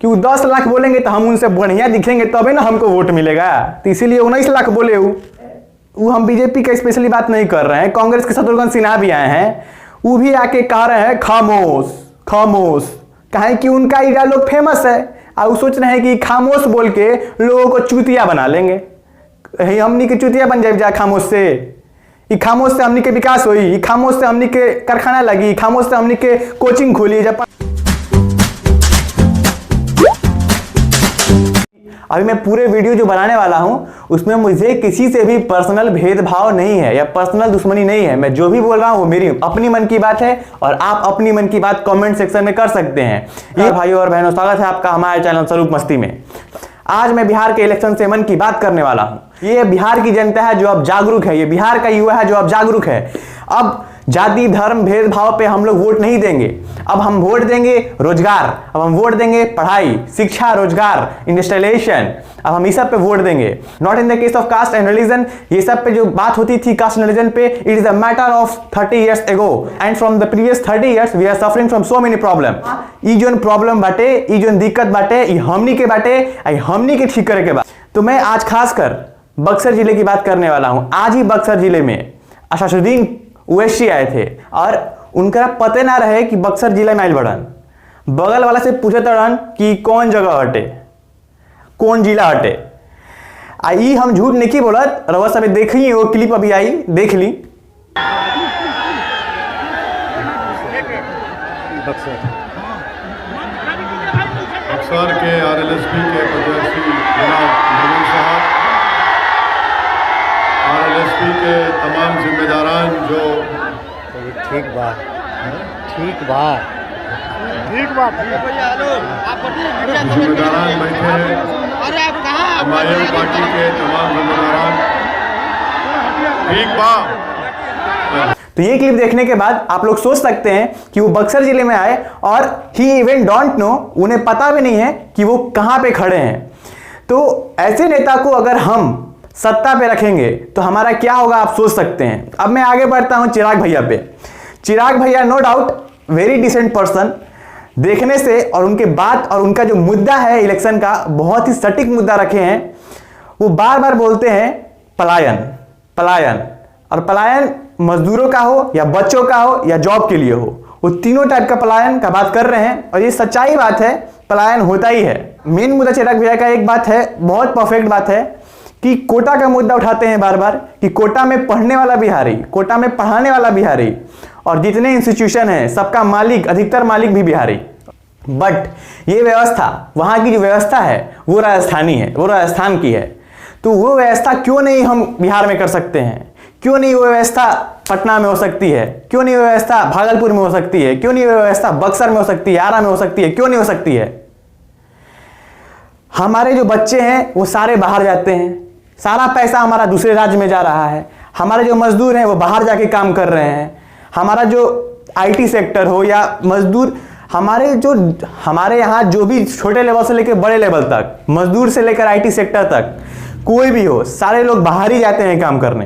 कि वो 10 लाख बोलेंगे तो हम उनसे बढ़िया दिखेंगे तभी ना हमको वोट मिलेगा। तो इसीलिए 19 लाख बोले। वो हम बीजेपी का स्पेशली बात नहीं कर रहे हैं, कांग्रेस के शत्रुघ्न सिन्हा भी आए हैं, वो भी आके कह रहे हैं खामोश खामोश। कहें कि उनका ये डायलॉग फेमस है और वो सोच रहे हैं कि खामोश बोल के लोगों को चूतिया बना लेंगे। हमनी के चूतिया बन जाए खामोश से। ये खामोश से हमनी के विकास हुई, ये खामोश से हमनी के कारखाना लगी, खामोश से हमनी के कोचिंग खोली। जब अभी मैं पूरे वीडियो जो बनाने वाला हूं उसमें मुझे किसी से भी पर्सनल भेदभाव नहीं है या पर्सनल दुश्मनी नहीं है। मैं जो भी बोल रहा हूं वो मेरी अपनी मन की बात है और आप अपनी मन की बात कमेंट सेक्शन में कर सकते हैं। ये भाइयों और बहनों, स्वागत है आपका हमारे चैनल स्वरूप मस्ती में। आज मैं बिहार के इलेक्शन से मन की बात करने वाला हूं। ये बिहार की जनता है जो अब जागरूक है, ये बिहार का युवा है जो अब जागरूक है। अब जाति धर्म भेदभाव पे हम लोग वोट नहीं देंगे। अब हम वोट देंगे रोजगार, अब हम वोट देंगे पढ़ाई, शिक्षा, रोजगार, इंडस्ट्रियलाइजेशन, अब हम इस सब पे वोट देंगे। Not in the case of caste and religion. ये सब पे जो बात होती थी कास्ट एंड रिलीजन पे, it is a matter of 30 years ago and from the previous 30 years we are suffering from so many problem. ई जोन प्रॉब्लम बाटे, ई जोन दिक्कत बाटे, ई हमनी के बाटे, आई हमनी के ठीक करे के बाद। तो मैं आज खासकर बक्सर जिले की बात करने वाला हूं। आज ही बक्सर जिले में असादुद्दीन ओवैसी आए थे और उनका पते ना रहे कि बक्सर जिले में आइल बड़न। बगल वाला से पूछे तड़न कि कौन जगह हटे, कौन जिला हटे। आई हम झूठ नहीं बोलत, रवा सब देखी वो क्लिप अभी आई, देख ली। बक्सर के आरएलएसपी के प्रत्याशी जनाब नवीन साहब, आरएलएसपी के तमाम जिम्मेदारान जो ठीक बात जिम्मेदारान बैठे हैं, एमआईएम पार्टी के तमाम जिम्मेदारान, ठीक बात। तो ये क्लिप देखने के बाद आप लोग सोच सकते हैं कि वो बक्सर जिले में आए और ही इवन डोंट नो, उन्हें पता भी नहीं है कि वो कहां पे खड़े हैं। तो ऐसे नेता को अगर हम सत्ता पे रखेंगे तो हमारा क्या होगा आप सोच सकते हैं। अब मैं आगे बढ़ता हूं चिराग भैया पे। चिराग भैया no doubt very decent person देखने से, और उनके बात और उनका जो मुद्दा है इलेक्शन का बहुत ही सटीक मुद्दा रखे हैं। वो बार बार बोलते हैं पलायन पलायन, और पलायन मजदूरों का हो या बच्चों का हो या जॉब के लिए हो, वो तीनों टाइप का पलायन का बात कर रहे हैं और ये सच्चाई बात है, पलायन होता ही है। मेन मुद्दा चिराग भैया का एक बात है, बहुत परफेक्ट बात है कि कोटा का मुद्दा उठाते हैं बार बार कि कोटा में पढ़ने वाला बिहारी, कोटा में पढ़ाने वाला बिहारी, और जितने इंस्टीट्यूशन हैं सबका मालिक, अधिकतर मालिक भी बिहारी। बट ये व्यवस्था, वहां की जो व्यवस्था है वो राजस्थानी है, वो राजस्थान की है। तो वो व्यवस्था क्यों नहीं हम बिहार में कर सकते हैं? क्यों नहीं वो व्यवस्था पटना में हो सकती है? क्यों नहीं वो व्यवस्था भागलपुर में हो सकती है? क्यों नहीं वो व्यवस्था बक्सर में हो सकती है, आरा में हो सकती है? क्यों नहीं हो सकती है? हमारे जो बच्चे हैं वो सारे बाहर जाते हैं, सारा पैसा हमारा दूसरे राज्य में जा रहा है। हमारे जो मजदूर हैं वो बाहर जाके काम कर रहे हैं। हमारा जो आईटी सेक्टर हो या मजदूर, हमारे यहाँ जो भी छोटे लेवल से लेकर बड़े लेवल तक, मजदूर से लेकर आईटी सेक्टर तक कोई भी हो, सारे लोग बाहर ही जाते हैं काम करने।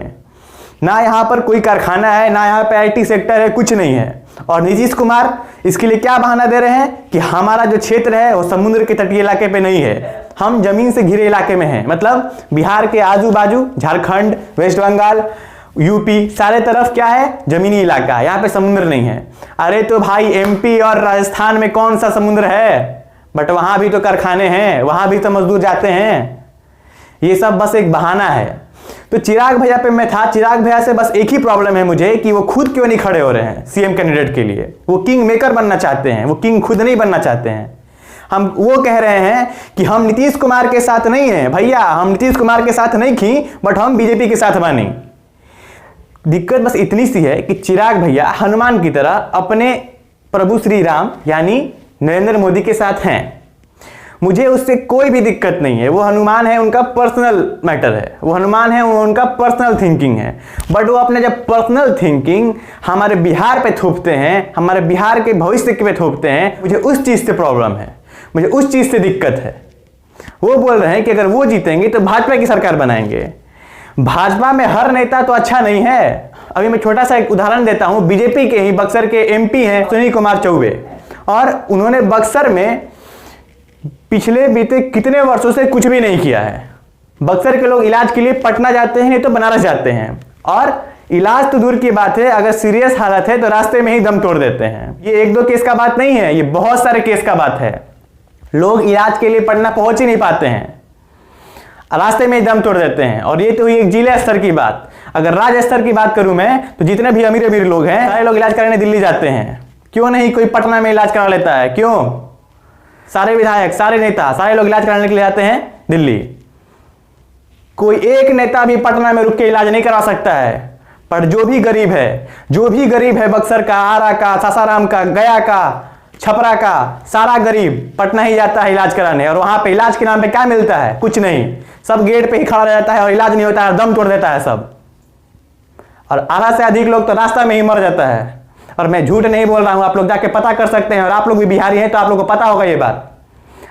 ना यहाँ पर कोई कारखाना है, ना यहाँ पे आईटी सेक्टर है, कुछ नहीं है। और नीतीश कुमार इसके लिए क्या बहाना दे रहे हैं कि हमारा जो क्षेत्र है वो समुद्र के तटीय इलाके पे नहीं है, हम जमीन से घिरे इलाके में हैं। मतलब बिहार के आजू बाजू, झारखंड, वेस्ट बंगाल, यूपी, सारे तरफ क्या है, जमीनी इलाका है, यहाँ पे समुद्र नहीं है। अरे तो भाई एमपी और राजस्थान में कौन सा समुद्र है? बट वहां भी तो कारखाने हैं, वहां भी तो मजदूर जाते हैं। ये सब बस एक बहाना है। तो चिराग भैया पे मैं था, चिराग भैया से बस एक ही प्रॉब्लम है मुझे कि वो खुद क्यों नहीं खड़े हो रहे हैं सीएम कैंडिडेट के लिए। वो किंग मेकर बनना चाहते हैं, वो किंग खुद नहीं बनना चाहते हैं। हम वो कह रहे हैं कि हम नीतीश कुमार के साथ नहीं हैं भैया, हम नीतीश कुमार के साथ नहीं खी, बट हम बीजेपी के साथ बनी। दिक्कत बस इतनी सी है कि चिराग भैया हनुमान की तरह अपने प्रभु श्री राम यानी नरेंद्र मोदी के साथ हैं। मुझे उससे कोई भी दिक्कत नहीं है। वो हनुमान है, उनका पर्सनल मैटर है, वो हनुमान है, वो उनका पर्सनल थिंकिंग है। बट वो अपने जब पर्सनल थिंकिंग हमारे बिहार पे थोपते हैं, हमारे बिहार के भविष्य पे थोपते हैं, मुझे उस चीज़ से प्रॉब्लम है, मुझे उस चीज़ से दिक्कत है। वो बोल रहे हैं कि अगर वो जीतेंगे तो भाजपा की सरकार बनाएंगे। भाजपा में हर नेता तो अच्छा नहीं है। अभी मैं छोटा सा एक उदाहरण देता हूं। बीजेपी के ही बक्सर के एमपी हैं सुनील कुमार चौबे, और उन्होंने बक्सर में पिछले बीते कितने वर्षों से कुछ भी नहीं किया है। बक्सर के लोग इलाज के लिए पटना जाते हैं, नहीं तो बनारस जाते हैं, और इलाज तो दूर की बात है, अगर सीरियस हालत है तो रास्ते में ही दम तोड़ देते हैं। ये एक दो केस का बात नहीं है, ये बहुत सारे केस का बात है। लोग इलाज के लिए पटना पहुंच ही नहीं पाते हैं, रास्ते में ही दम तोड़ देते हैं। और ये तो हुई एक जिले स्तर की बात। अगर राज्य स्तर की बात करूं मैं, तो जितने भी अमीर अमीर लोग हैं सारे लोग इलाज कराने दिल्ली जाते हैं। क्यों नहीं कोई पटना में इलाज करा लेता है? क्यों? सारे विधायक, सारे नेता, सारे लोग इलाज कराने के लिए जाते हैं दिल्ली। कोई एक नेता भी पटना में रुक के इलाज नहीं करा सकता है। पर जो भी गरीब है बक्सर का, आरा का, सासाराम का, गया का, छपरा का, सारा गरीब पटना ही जाता है इलाज कराने। और वहां पे इलाज के नाम पे क्या मिलता है? कुछ नहीं। सब गेट पे ही खड़ा रह जाता है और इलाज नहीं होता है, दम तोड़ देता है सब। और आधा से अधिक लोग तो रास्ता में ही मर जाता है। और मैं झूठ नहीं बोल रहा हूं, आप लोग जाके पता कर सकते हैं। और आप लोग भी बिहारी हैं तो आप लोग को पता होगा ये बात।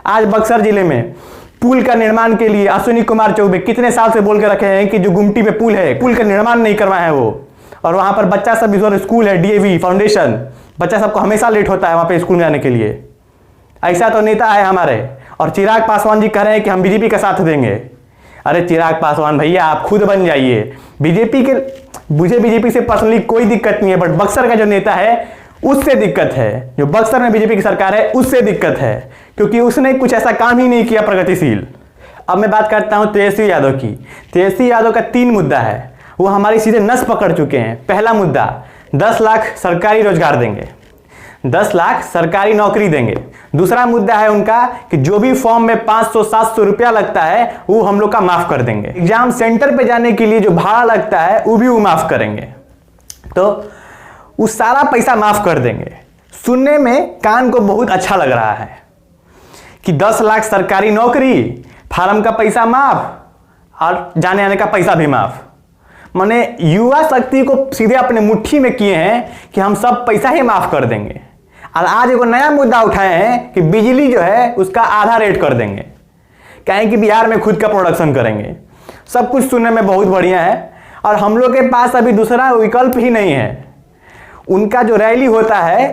आज बक्सर जिले में पुल का निर्माण के लिए अश्विनी कुमार चौबे कितने साल से बोल के रखे हैं कि जो गुमटी पे पुल है, पुल का निर्माण नहीं करवाए हैं वो। और वहां पर बच्चा सब इस स्कूल है, डीएवी फाउंडेशन, बच्चा सबको हमेशा लेट होता है वहां पे स्कूल में जाने के लिए। ऐसा तो नेता है हमारे। और चिराग पासवान जी कह रहे हैं कि हम बीजेपी का साथ देंगे। अरे चिराग पासवान भैया, आप खुद बन जाइए बीजेपी के। मुझे बीजेपी से पर्सनली कोई दिक्कत नहीं है, बट बक्सर का जो नेता है उससे दिक्कत है। जो बक्सर में बीजेपी की सरकार है उससे दिक्कत है, क्योंकि उसने कुछ ऐसा काम ही नहीं किया प्रगतिशील। अब मैं बात करता हूं तेजस्वी यादव की। तेजस्वी यादव का 3 मुद्दा है, वो हमारी सीधे नस पकड़ चुके हैं। पहला मुद्दा 10 लाख सरकारी रोजगार देंगे, 10 लाख सरकारी नौकरी देंगे। दूसरा मुद्दा है उनका कि जो भी फॉर्म में 500-700 रुपया लगता है वो हम लोग का माफ कर देंगे। एग्जाम सेंटर पे जाने के लिए जो भाड़ा लगता है वो भी वो माफ करेंगे। तो वो सारा पैसा माफ कर देंगे। सुनने में कान को बहुत अच्छा लग रहा है कि 10 लाख सरकारी नौकरी, फार्म का पैसा माफ और जाने आने का पैसा भी माफ। माने युवा शक्ति को सीधे अपने मुट्ठी में किए हैं कि हम सब पैसा ही माफ कर देंगे। और आज एक नया मुद्दा उठाए हैं कि बिजली जो है उसका आधा रेट कर देंगे, कहें कि बिहार में खुद का प्रोडक्शन करेंगे। सब कुछ सुनने में बहुत बढ़िया है, और हम लोग के पास अभी दूसरा विकल्प ही नहीं है। उनका जो रैली होता है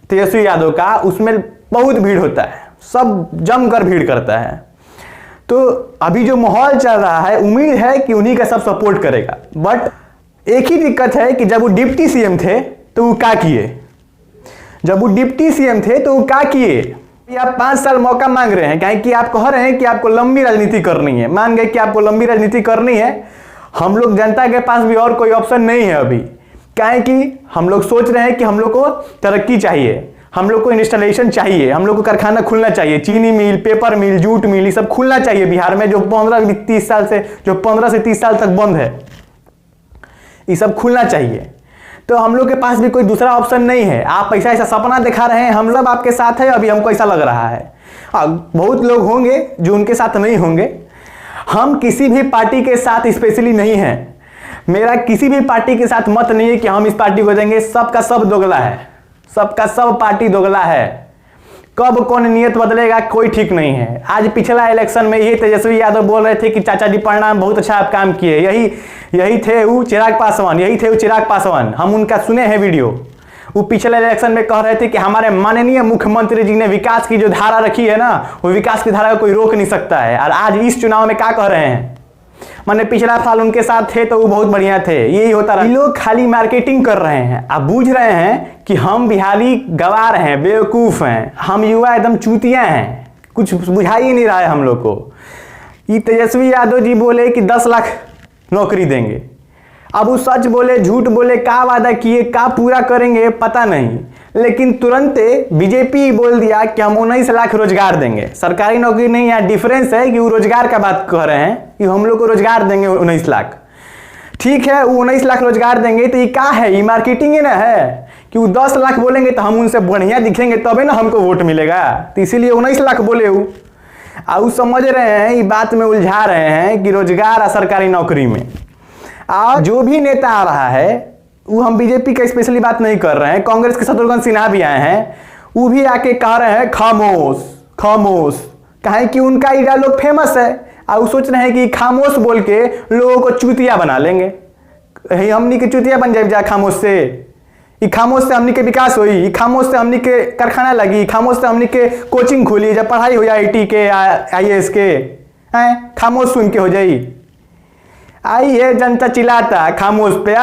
तेजस्वी यादव का, उसमें बहुत भीड़ होता है, सब जमकर भीड़ करता है। तो अभी जो माहौल चल रहा है, उम्मीद है कि उन्हीं का सब सपोर्ट करेगा। बट एक ही दिक्कत है कि जब वो डिप्टी सीएम थे तो वो क्या किए? जब वो डिप्टी सीएम थे तो वो क्या किए? आप 5 साल मौका मांग रहे हैं, कहें कि आप कह रहे हैं कि आपको लंबी राजनीति करनी है। मान गए कि आपको लंबी राजनीति करनी है। हम लोग जनता के पास भी और कोई ऑप्शन नहीं है अभी। कहें कि हम लोग सोच रहे हैं कि हम लोग को तरक्की चाहिए, हम लोग को इंस्टॉलेशन चाहिए, हम लोग को कारखाना खुलना चाहिए, चीनी मिल, पेपर मिल, जूट मिल, ये सब खुलना चाहिए बिहार में, जो 15 से 30 साल तक बंद है, ये सब खुलना चाहिए। तो हम लोग के पास भी कोई दूसरा ऑप्शन नहीं है। आप ऐसा सपना दिखा रहे हैं, हम सब आपके साथ है, अभी हमको ऐसा लग रहा है। बहुत लोग होंगे जो उनके साथ नहीं होंगे। हम किसी भी पार्टी के साथ स्पेशली नहीं हैं। मेरा किसी भी पार्टी के साथ मत नहीं है कि हम इस पार्टी को देंगे। सबका सब दोगला है, सबका सब पार्टी दोगला है। कब कौन नियत बदलेगा कोई ठीक नहीं है। आज पिछला इलेक्शन में यही तेजस्वी यादव बोल रहे थे कि चाचा जी प्रणाम, बहुत अच्छा आप काम किए। यही थे वो चिराग पासवान, हम उनका सुने हैं वीडियो। वो पिछले इलेक्शन में कह रहे थे कि हमारे माननीय मुख्यमंत्री जी ने विकास की जो धारा रखी है ना, वो विकास की धारा को कोई रोक नहीं सकता है। और आज इस चुनाव में क्या कह रहे हैं? मैंने पिछला साल उनके साथ थे तो वो बहुत बढ़िया थे। यही होता रहा। ये लोग खाली मार्केटिंग कर रहे हैं। आप बूझ रहे हैं कि हम बिहारी गवार हैं, बेवकूफ हैं, हम युवा एकदम चूतिया हैं, कुछ बुझा ही नहीं रहा है हम लोग को। ये तेजस्वी यादव जी बोले कि 10 लाख नौकरी देंगे। अब वो सच बोले झूठ बोले, क्या वादा किए, क्या पूरा करेंगे पता नहीं। लेकिन तुरंत बीजेपी बोल दिया कि हम 19 लाख रोजगार देंगे। सरकारी नौकरी नहीं, यहाँ डिफरेंस है कि वो रोजगार का बात कह रहे हैं कि हम लोग को रोजगार देंगे 19 लाख। ठीक है, वो 19 लाख रोजगार देंगे तो ये क्या है? ये मार्केटिंग ही ना है कि वो 10 लाख बोलेंगे तो हम उनसे बढ़िया दिखेंगे तभी ना हमको वोट मिलेगा। तो इसीलिए 19 लाख बोले वो। और समझ रहे हैं, ये बात में उलझा रहे हैं कि रोजगार और सरकारी नौकरी में। और जो भी नेता आ रहा है, वो हम बीजेपी का स्पेशली बात नहीं कर रहे हैं, कांग्रेस के शत्रुघ्न सिन्हा भी आए हैं, वो भी आके कह रहे हैं खामोश खामोश। कहें कि उनका ये डायलॉग फेमस है और वो सोच रहे हैं कि खामोश बोल के लोगों को चूतिया बना लेंगे। हमनी के चूतिया बन जाए खामोश से। ई खामोश से हमनी के विकास हुई, ई खामोश से हमनी के कारखाना लगी, खामोश से हमनी के कोचिंग खुली, जब पढ़ाई हुई IT के IAS के हैं, खामोश सुन के हो जाई। आई है जनता चिल्लाता खामोश पे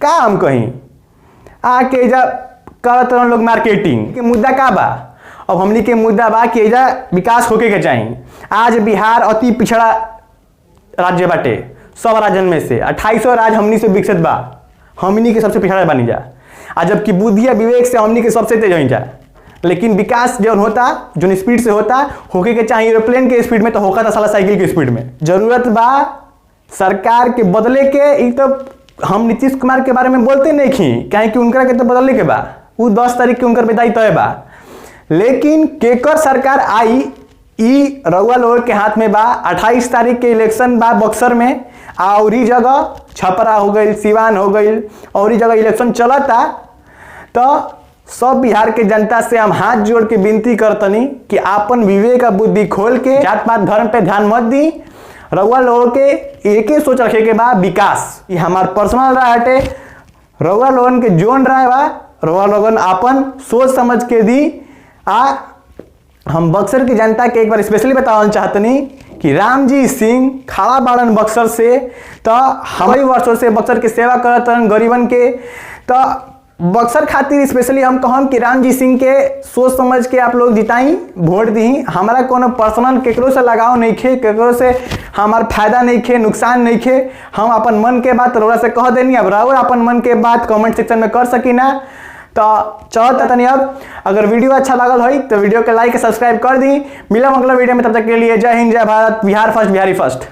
का हम कहीं आके जब करत लोग मार्केटिंग के मुद्दा का बा। अब हमनी के मुद्दा बा कि एजा विकास होके के चाहिए। आज बिहार अति पिछड़ा राज्य बाटे, सब राज्यन में से 2800 राज्य हमनी से विकसित बा, हमनी के सबसे पिछड़ा बनी जा। आ जबकि बुद्धि या विवेक से हमनी के सबसे तेज हो जा। लेकिन विकास जो होता, जो स्पीड से होता होके के चाहिए एरोप्लेन के स्पीड में, तो होगा था साला साइकिल के स्पीड में। जरूरत बा सरकार के बदले के। ई तो हम नीतीश कुमार के बारे में बोलते नहीं खी, क्या कि उनका के तो बदलने के बा, वो 10 तारीख के उनकर विदाई तय बा। लेकिन केकर सरकार आई ई रउआ लोग के हाथ में बा। 28 तारीख के इलेक्शन बा बक्सर में, और ई जगह छपरा हो गई, सिवान हो गई, और ई जगह इलेक्शन चलता। तो सब बिहार के जनता से हम हाथ जोड़ के विनती करतनी कि आपन विवेक बुद्धि खोल के जात पात धर्म पे ध्यान मत दी। रउआ लोगों के एक ही सोच रखे के बा विकास। ये हमार पर्सनल रहा हटे, रउआ लोगन के जोन रहा बा, रउआ लोगन आपन सोच समझ के दी। हम बक्सर की जनता के एक बार स्पेशली बतावल चाहतनी कि रामजी सिंह खड़ा बाड़न बक्सर से, तो हमारी वर्षों से बक्सर की सेवा करतन गरीबन के। तो बक्सर खातिर स्पेशली हम कहम कि रामजी सिंह के सोच समझ के आप लोग जिताई, वोट दी। हमारा कोनो पर्सनल केकरो से लगाव नहीं खे, केकरो से हमार फायदा नहीं खे, नुकसान नहीं खे। हम अपन मन के बात रउरा से कह देनी। अब रउरा अपन मन के बात कमेंट सेक्शन में कर सकी ना। तो चलता तनी अब अगर वीडियो अच्छा लगल हो तो वीडियो के लाइक सब्सक्राइब कर दी। मिला अगला वीडियो में, तब तक के लिए जय हिंद, जय भारत, बिहार फर्स्ट, बिहारी फर्स्ट।